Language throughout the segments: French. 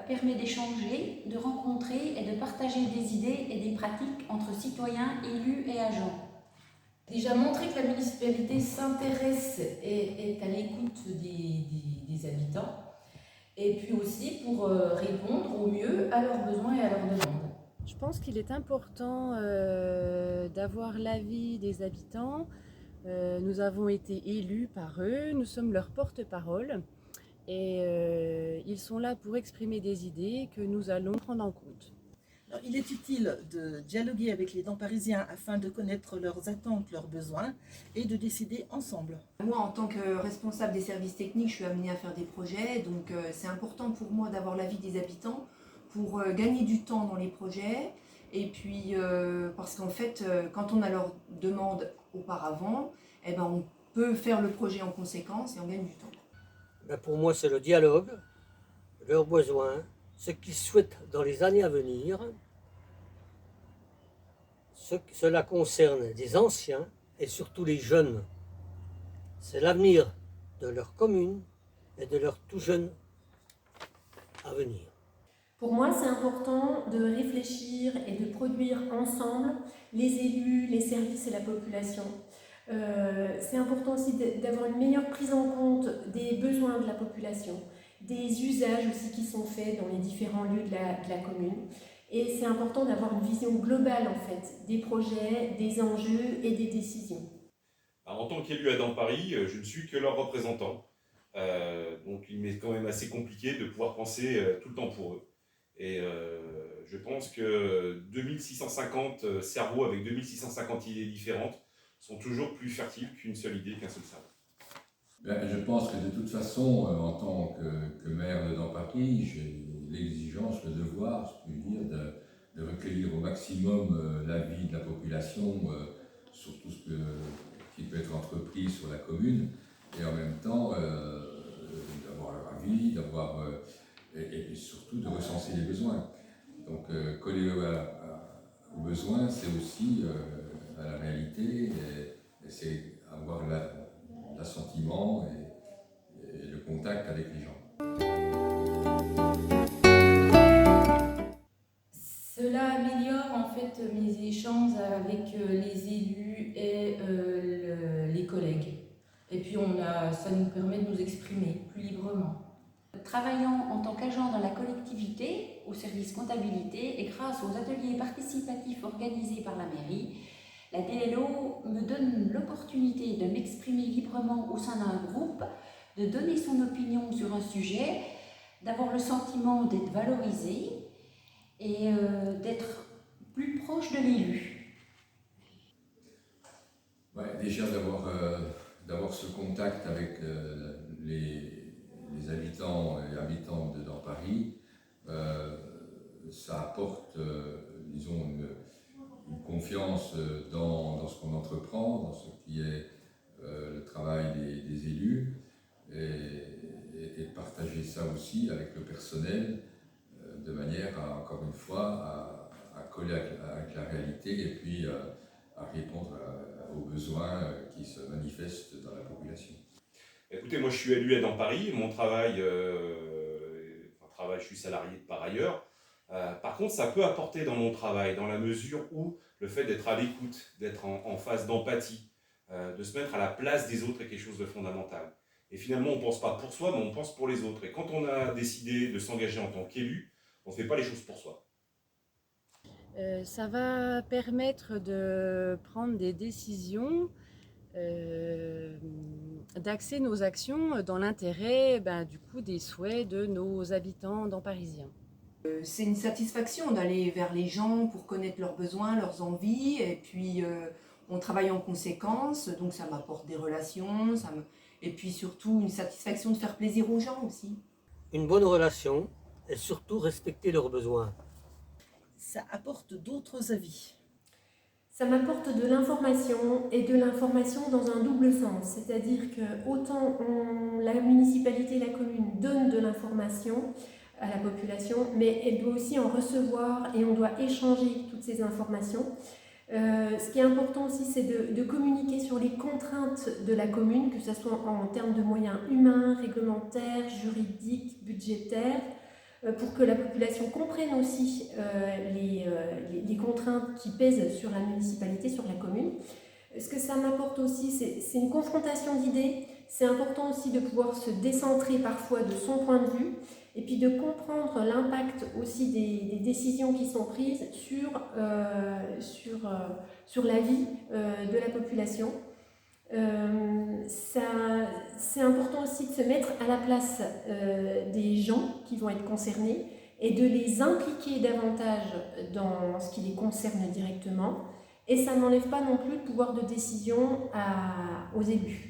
permet d'échanger, de rencontrer et de partager des idées et des pratiques entre citoyens, élus et agents. Déjà montrer que la municipalité s'intéresse et est à l'écoute des habitants, et puis aussi pour répondre au mieux à leurs besoins et à leurs demandes. Je pense qu'il est important d'avoir l'avis des habitants. Nous avons été élus par eux, nous sommes leur porte-parole et ils sont là pour exprimer des idées que nous allons prendre en compte. Alors, il est utile de dialoguer avec les dents parisiens afin de connaître leurs attentes, leurs besoins et de décider ensemble. Moi, en tant que responsable des services techniques, je suis amenée à faire des projets, donc c'est important pour moi d'avoir l'avis des habitants pour gagner du temps dans les projets. Et puis, parce qu'en fait, quand on a leur demande auparavant, eh ben, on peut faire le projet en conséquence et on gagne du temps. Pour moi, c'est le dialogue, leurs besoins, ce qu'ils souhaitent dans les années à venir. Cela concerne des anciens et surtout les jeunes. C'est l'avenir de leur commune et de leurs tout jeunes à venir. Pour moi, c'est important de réfléchir et de produire ensemble les élus, les services et la population. C'est important aussi d'avoir une meilleure prise en compte des besoins de la population, des usages aussi qui sont faits dans les différents lieux de la commune. Et c'est important d'avoir une vision globale en fait, des projets, des enjeux et des décisions. En tant qu'élu à dans Paris, je ne suis que leur représentant. Donc il m'est quand même assez compliqué de pouvoir penser tout le temps pour eux. Et je pense que 2650 cerveaux avec 2650 idées différentes sont toujours plus fertiles qu'une seule idée, qu'un seul cerveau. Je pense que de toute façon, en tant que maire de dans Paris, j'ai l'exigence, le devoir, je puis dire, de recueillir au maximum l'avis de la population sur tout ce qui peut être entrepris sur la commune, et en même temps d'avoir leur avis, et surtout de recenser les besoins. Donc coller aux besoins, c'est aussi à la réalité, et c'est avoir l'assentiment et le contact avec les gens. Cela améliore en fait mes échanges avec les élus et les collègues. Et puis ça nous permet de nous exprimer plus librement. Travaillant en tant qu'agent dans la collectivité, au service comptabilité et grâce aux ateliers participatifs organisés par la mairie, la DLO me donne l'opportunité de m'exprimer librement au sein d'un groupe, de donner son opinion sur un sujet, d'avoir le sentiment d'être valorisé et d'être plus proche de l'élu. Ouais, déjà d'avoir ce contact avec les habitants et habitantes de dans Paris, ça apporte, disons, une confiance dans ce qu'on entreprend, dans ce qui est le travail des élus, et de partager ça aussi avec le personnel, de manière encore une fois, à coller avec la réalité et puis à répondre aux besoins qui se manifestent dans la population. Écoutez, moi je suis élu à dans Paris, mon travail, je suis salarié par ailleurs. Par contre, ça peut apporter dans mon travail, dans la mesure où le fait d'être à l'écoute, d'être en phase d'empathie, de se mettre à la place des autres est quelque chose de fondamental. Et finalement, on ne pense pas pour soi, mais on pense pour les autres. Et quand on a décidé de s'engager en tant qu'élu, on ne fait pas les choses pour soi. Ça va permettre de prendre des décisions, d'axer nos actions dans l'intérêt du coup, des souhaits de nos habitants dans Parisiens. C'est une satisfaction d'aller vers les gens pour connaître leurs besoins, leurs envies, et puis on travaille en conséquence, donc ça m'apporte des relations, et puis surtout une satisfaction de faire plaisir aux gens aussi. Une bonne relation et surtout respecter leurs besoins. Ça apporte d'autres avis. Ça m'apporte de l'information et de l'information dans un double sens, c'est-à-dire que autant la municipalité, la commune donne de l'information à la population, mais elle doit aussi en recevoir et on doit échanger toutes ces informations. Ce qui est important aussi, c'est de communiquer sur les contraintes de la commune, que ce soit en termes de moyens humains, réglementaires, juridiques, budgétaires, pour que la population comprenne aussi les contraintes qui pèsent sur la municipalité, sur la commune. Ce que ça m'apporte aussi, c'est une confrontation d'idées. C'est important aussi de pouvoir se décentrer parfois de son point de vue et puis de comprendre l'impact aussi des décisions qui sont prises sur la vie de la population. C'est important aussi de se mettre à la place des gens qui vont être concernés et de les impliquer davantage dans ce qui les concerne directement. Et ça n'enlève pas non plus le pouvoir de décision aux élus.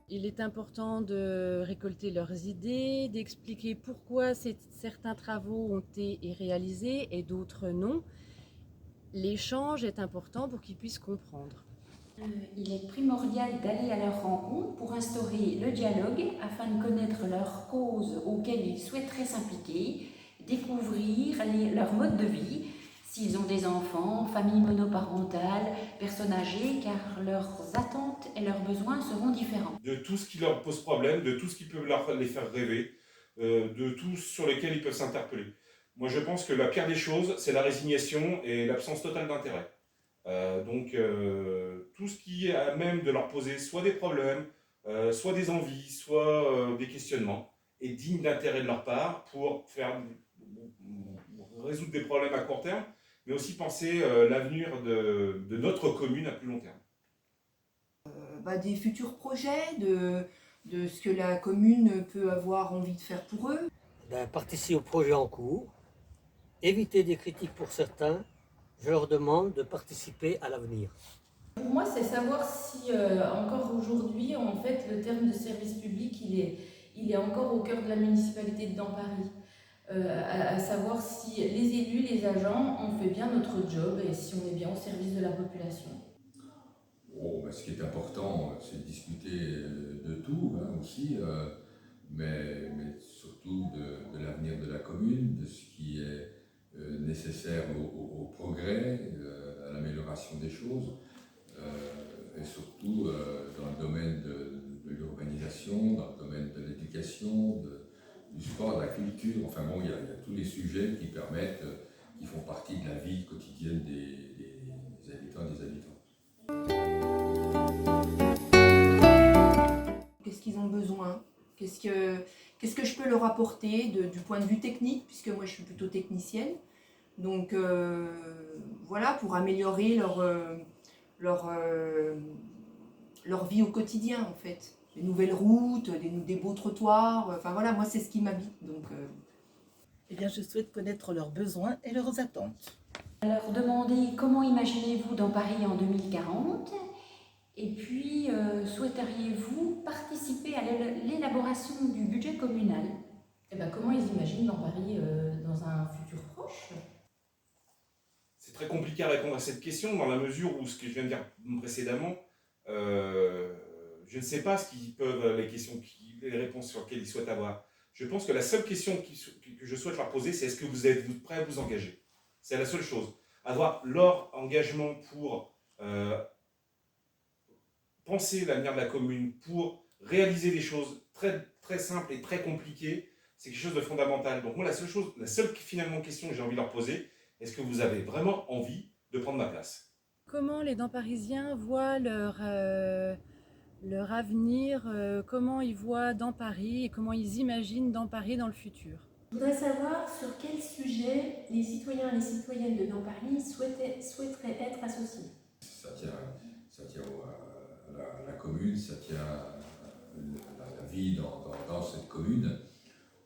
Il est important de récolter leurs idées, d'expliquer pourquoi certains travaux ont été réalisés et d'autres non. L'échange est important pour qu'ils puissent comprendre. Il est primordial d'aller à leur rencontre pour instaurer le dialogue afin de connaître leurs causes auxquelles ils souhaiteraient s'impliquer, découvrir leur mode de vie, s'ils ont des enfants, famille monoparentale, personnes âgées, car leurs attentes et leurs besoins seront différents. De tout ce qui leur pose problème, de tout ce qui peut les faire rêver, de tout sur lesquels ils peuvent s'interpeller. Moi, je pense que la pire des choses, c'est la résignation et l'absence totale d'intérêt. Donc, tout ce qui est à même de leur poser soit des problèmes, soit des envies, soit des questionnements, est digne d'intérêt de leur part pour résoudre des problèmes à court terme, mais aussi penser l'avenir de notre commune à plus long terme. Des futurs projets, de ce que la commune peut avoir envie de faire pour eux. Participer aux projets en cours, éviter des critiques pour certains. Je leur demande de participer à l'avenir. Pour moi, c'est savoir si encore aujourd'hui, en fait, le terme de service public, il est encore au cœur de la municipalité de Dampary. À savoir si les élus, les agents, on fait bien notre job et si on est bien au service de la population. Ce qui est important, c'est de discuter de tout aussi, mais surtout de l'avenir de la commune, de ce qui est nécessaire au progrès, à l'amélioration des choses, et surtout dans le domaine de l'urbanisation, dans le domaine de l'éducation, du sport, de la culture. Enfin bon, il y a tous les sujets qui permettent, qui font partie de la vie quotidienne des habitants et des habitants. Qu'est-ce qu'ils ont besoin? Qu'est-ce que je peux leur apporter du point de vue technique, puisque moi je suis plutôt technicienne. Donc voilà, pour améliorer leur vie au quotidien en fait. Des nouvelles routes, des beaux trottoirs, enfin voilà, moi c'est ce qui m'habite. Donc, Eh bien, je souhaite connaître leurs besoins et leurs attentes. Leur demander comment imaginez-vous Dampary en 2040 et puis souhaiteriez-vous participer à l'élaboration du budget communal? Comment ils imaginent Dampary dans un futur proche? C'est très compliqué à répondre à cette question dans la mesure où ce que je viens de dire précédemment, je ne sais pas les réponses sur lesquelles ils souhaitent avoir. Je pense que la seule question que je souhaite leur poser, c'est est-ce que vous êtes prêts à vous engager? C'est la seule chose. Avoir leur engagement pour penser l'avenir de la commune, pour réaliser des choses très, très simples et très compliquées, c'est quelque chose de fondamental. Donc moi, la seule finalement question que j'ai envie de leur poser, est-ce que vous avez vraiment envie de prendre ma place? Comment les Damparysiens voient leur avenir, comment ils voient Dampary et comment ils imaginent Dampary dans le futur? Je voudrais savoir sur quel sujet les citoyens et les citoyennes de Dampary souhaiteraient être associés. Ça tient à la commune, ça tient à la vie dans cette commune.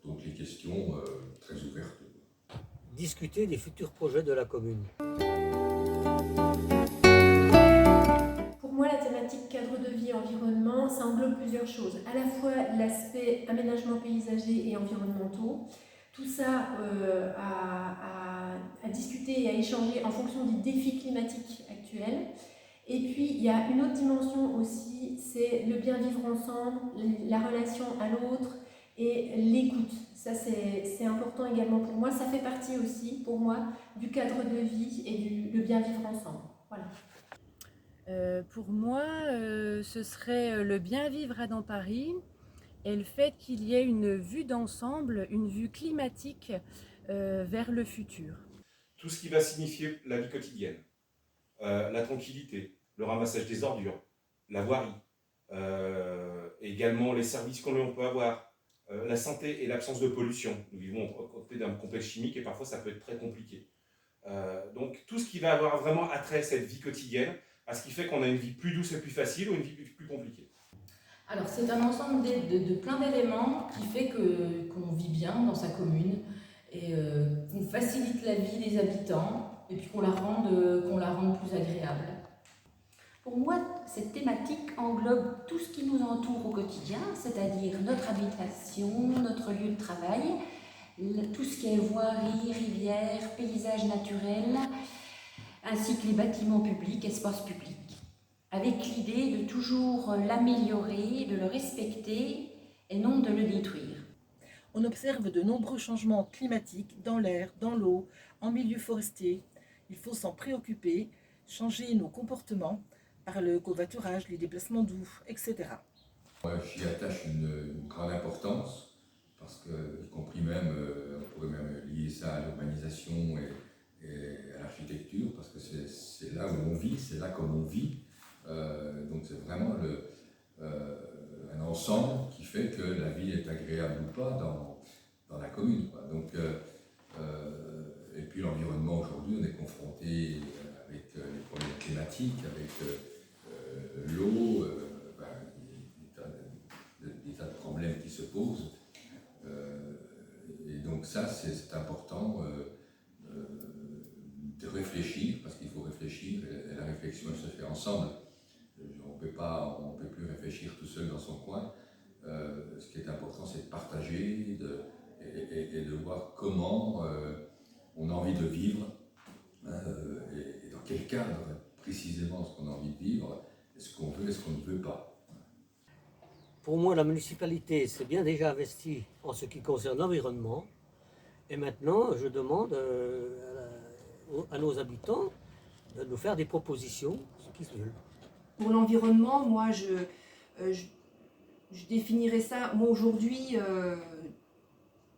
Donc les questions très ouvertes. Discuter des futurs projets de la commune. Pour moi, la thématique cadre de vie et environnement, ça englobe plusieurs choses. À la fois l'aspect aménagement paysager et environnementaux, tout ça à discuter et à échanger en fonction des défis climatiques actuels. Et puis, il y a une autre dimension aussi, c'est le bien vivre ensemble, la relation à l'autre et l'écoute. Ça, c'est important également pour moi. Ça fait partie aussi, pour moi, du cadre de vie et le bien vivre ensemble. Voilà. Pour moi, ce serait le bien vivre à Dampary et le fait qu'il y ait une vue d'ensemble, une vue climatique vers le futur. Tout ce qui va signifier la vie quotidienne, la tranquillité, le ramassage des ordures, la voirie, également les services qu'on peut avoir, la santé et l'absence de pollution. Nous vivons à côté d'un complexe chimique et parfois ça peut être très compliqué. Donc tout ce qui va avoir vraiment attrait à cette vie quotidienne, à ce qui fait qu'on a une vie plus douce et plus facile ou une vie plus compliquée. Alors c'est un ensemble de plein d'éléments qui fait qu'on vit bien dans sa commune et qu'on facilite la vie des habitants et puis qu'on la rende plus agréable. Pour moi, cette thématique englobe tout ce qui nous entoure au quotidien, c'est-à-dire notre habitation, notre lieu de travail, tout ce qui est voirie, rivières, paysages naturels, ainsi que les bâtiments publics, espaces publics, avec l'idée de toujours l'améliorer, de le respecter et non de le détruire. On observe de nombreux changements climatiques dans l'air, dans l'eau, en milieu forestier. Il faut s'en préoccuper, changer nos comportements par le covoiturage, les déplacements doux, etc. Moi, j'y attache une grande importance, parce que, y compris même, on pourrait même lier ça à l'urbanisation et à l'architecture, parce que c'est là où on vit, c'est là comme on vit. Donc c'est vraiment un ensemble qui fait que la vie est agréable ou pas dans la commune, quoi. Donc, et puis l'environnement, aujourd'hui, on est confronté avec les problèmes climatiques, avec l'eau, des tas de problèmes qui se posent. Et donc ça, c'est important de réfléchir, parce qu'il faut réfléchir, et la réflexion, elle se fait ensemble. On ne peut plus réfléchir tout seul dans son coin. Ce qui est important, c'est de partager et de voir comment on a envie de vivre, et dans quel cadre précisément ce qu'on a envie de vivre, est-ce qu'on veut, est-ce qu'on ne veut pas. Pour moi, la municipalité s'est bien déjà investie en ce qui concerne l'environnement. Et maintenant, je demande à nos habitants de nous faire des propositions, ce qu'ils veulent. Pour l'environnement, moi, je définirais ça. Moi, aujourd'hui,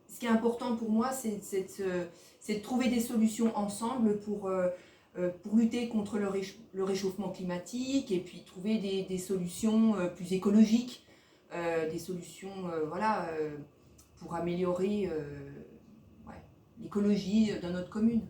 ce qui est important pour moi, c'est de trouver des solutions ensemble pour lutter contre le réchauffement climatique et puis trouver des solutions plus écologiques, des solutions pour améliorer l'écologie dans notre commune.